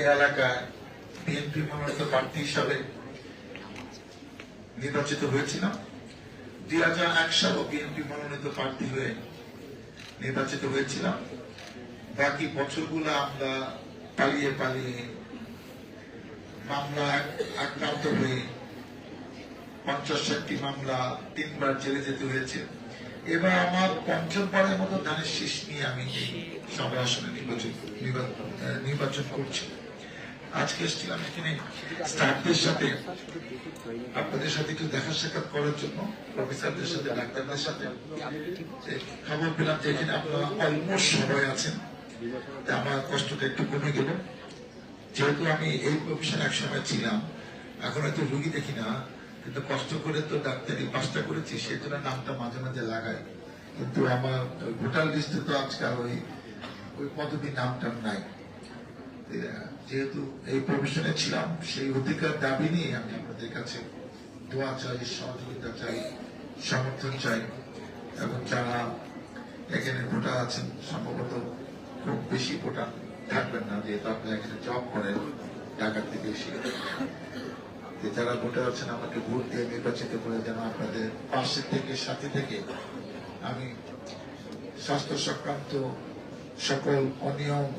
এই এলাকায় বিএনপি মনোনীত প্রার্থী হিসাবে নির্বাচিত হয়েছিলাম। 2001 সালে বিএনপি মনোনীত প্রার্থী হয়ে নির্বাচিত হয়েছিলাম। বাকি বছরগুলো আমরা পালিয়ে পালিয়ে মামলা আক্রান্ত হয়ে 50-60টি মামলা 3বার জেলে যেতে হয়েছে। এবার আমার পঞ্চমবারের মতো ধানের শীষ নিয়ে আমি এই সভা আসনে নির্বাচন করছি। আজকে এসেছিলাম এখানে স্টাফদের সাথে, আপনাদের সাথে একটু দেখা সাক্ষাৎ করার জন্য, প্রফেসরদের সাথে, ডাক্তারদের সাথে। খবর পেলাম যে এখানে আপনারা অলমোস্ট সবাই আছেন। আমার কষ্টটা একটু কমে গেল, যেহেতু আমি এই প্রফেশন একসময় ছিলাম। এখন হয়তো রুগী দেখি না, কিন্তু কষ্ট করে তো ডাক্তারি পাশটা করেছি, সেই জন্য নামটা মাঝে মাঝে লাগাই। কিন্তু আমার ভোটার লিস্টে তো আজকাল ওই পদবীর নামটা নাই। যেহেতু এই প্রফেশনে ছিলাম, সেই অধিকার দাবি নিয়ে আমি আপনাদের কাছে দোয়া চাই, সহযোগিতা চাই, সমর্থন চাই। এবং যারা এখানে ভোটার আছেন, সম্ভবত খুব বেশি ভোটার থাকবেন না, যেহেতু আপনারা এখানে জব করেন ঢাকার থেকে বেশি। যারা ভোটার আছেন, আমাকে ভোট দিয়ে নির্বাচিত করে যেন আপনাদের পাশে থেকে, সাথে থেকে আমি স্বাস্থ্য সংক্রান্ত সকল অনিয়ম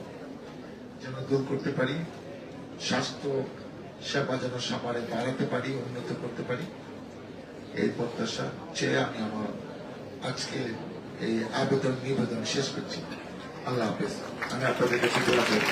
যেন দূর করতে পারি, স্বাস্থ্য সেবা যেন সবারে বাড়াতে পারি, উন্নত করতে পারি, এই প্রত্যাশা চেয়ে আমি আমার আজকে এই আবেদন নিবেদন শেষ করছি। আল্লাহ হাফেজ। আমি আপনাদের কাছে দোয়া চাই।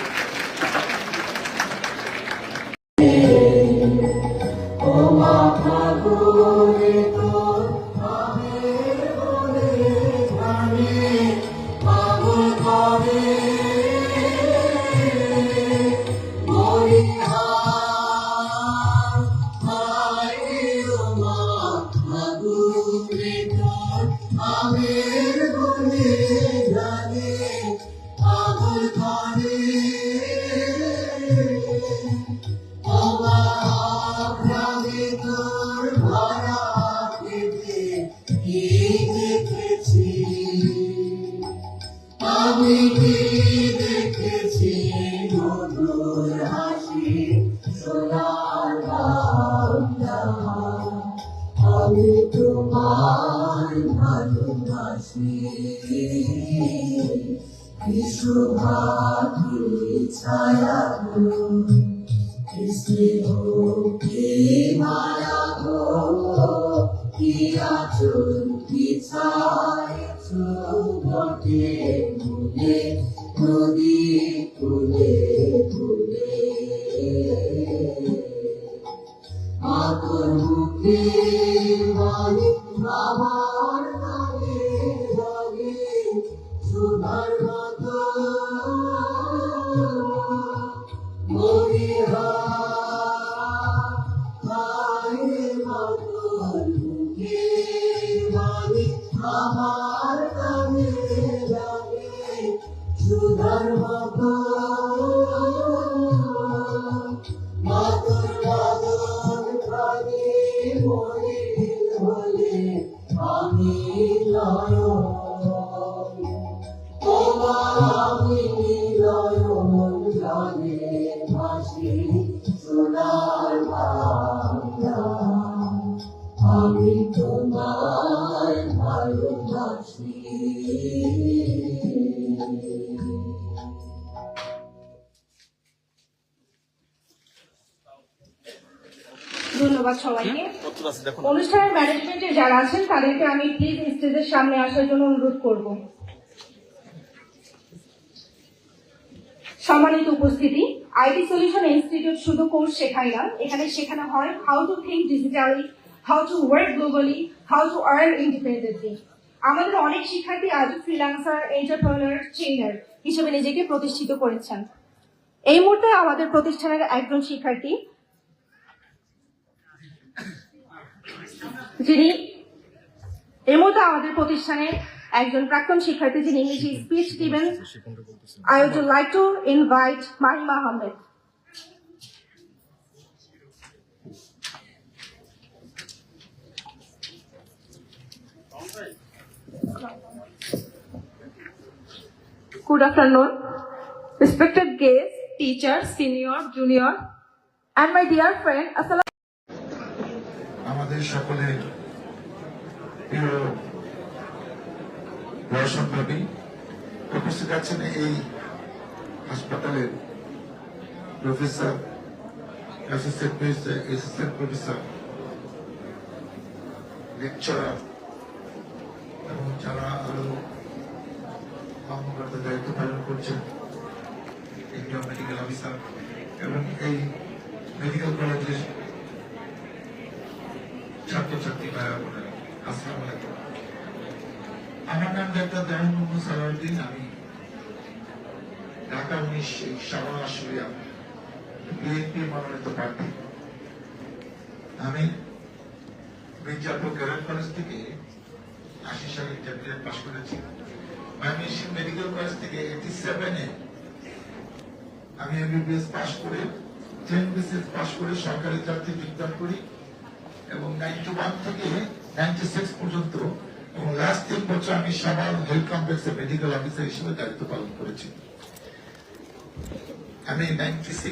আমি কি দেখেছি মধুর হাসি, সোনার বাংলা, আমি তোমায় ভালোবাসি। কি শোভা, কি ছায়া গো, কি স্নেহ, কি মায়া গো, কি আচল, কি ছায়াছ বটে ফুলে, নদী ফুলে ফুলে। মাতর মুখে বাণী আমার নামে জাগে, সুধার মতো মরিহা আমার কানে লাগে, সুধার মতো মাতর বাদন প্রাণী মরিল হলে আমি নয়ন, তোমার আমি নয়ন জানে ভাসি, সোনার বাংলা, আমি তোমায় ভালোবাসি। ধন্যবাদ সবাইকে। অনুষ্ঠানের ম্যানেজমেন্টে যারা আছেন তাদেরকে আমি প্লিজ স্টেজের সামনে আসার জন্য অনুরোধ করব। সম্মানিত উপস্থিতি, আইটি সলিউশন ইনস্টিটিউট শুধু কোর্স শেখায় না, এখানে শেখানো হয় how to think digitally, how to work globally, how to earn independently. আমাদের অনেক শিক্ষার্থী আজ ফ্রিল্যান্সার, এন্টারপ্রেনার, ট্রেনার হিসেবে নিজেকে প্রতিষ্ঠিত করেছেন। এই মুহূর্তে আমাদের প্রতিষ্ঠানের একজন শিক্ষার্থী, যিনি এই মুহূর্তে আমাদের প্রতিষ্ঠানের একজন প্রাক্তন শিক্ষার্থী, যিনি ইংলিশে স্পিচ দিবেন। I would like to invite Mahima Ahmed. Good afternoon, respected guests. teachers, senior, junior, and my dear friend. আমাদের সকলের প্রিয় রওশন ভাবি উপস্থিত আছেন এই হাসপাতালের প্রফেসর, অ্যাসিস্ট্যান্ট প্রফেসর, লেকচারার এবং যারা আরো কর্মকর্তা দায়িত্ব পালন করছেন, ইন্ডিয়ান মেডিকেল অফিসার এবং এই মেডিকেল কলেজের ছাত্রছাত্রী ভাইরা বোনেরা, আসসালামু আলাইকুম। আমার নাম ডাক্তার দারুন মোহাম্মদ সালাউদ্দিন। আমি ঢাকা 19 সাভার আসরিয়া বিএনপি মনোনীত প্রার্থী। আমি মির্জাপুর ক্যাডেট কলেজ থেকে 80 সালে ইন্টারমিডিয়েট পাস করেছি। ময়মনসিংহ মেডিকেল কলেজ থেকে 87-এ আমি এমবিবিএস পাস করে 10 বিসিএস পাস করে সরকারি চাকরি যোগদান করি এবং 91 থেকে 96 পর্যন্ত এবং লাস্ট 3 বছর আমি সাভার হেলথ কমপ্লেক্সে মেডিকেল অফিসার হিসেবে দায়িত্ব পালন করেছি। আমি 96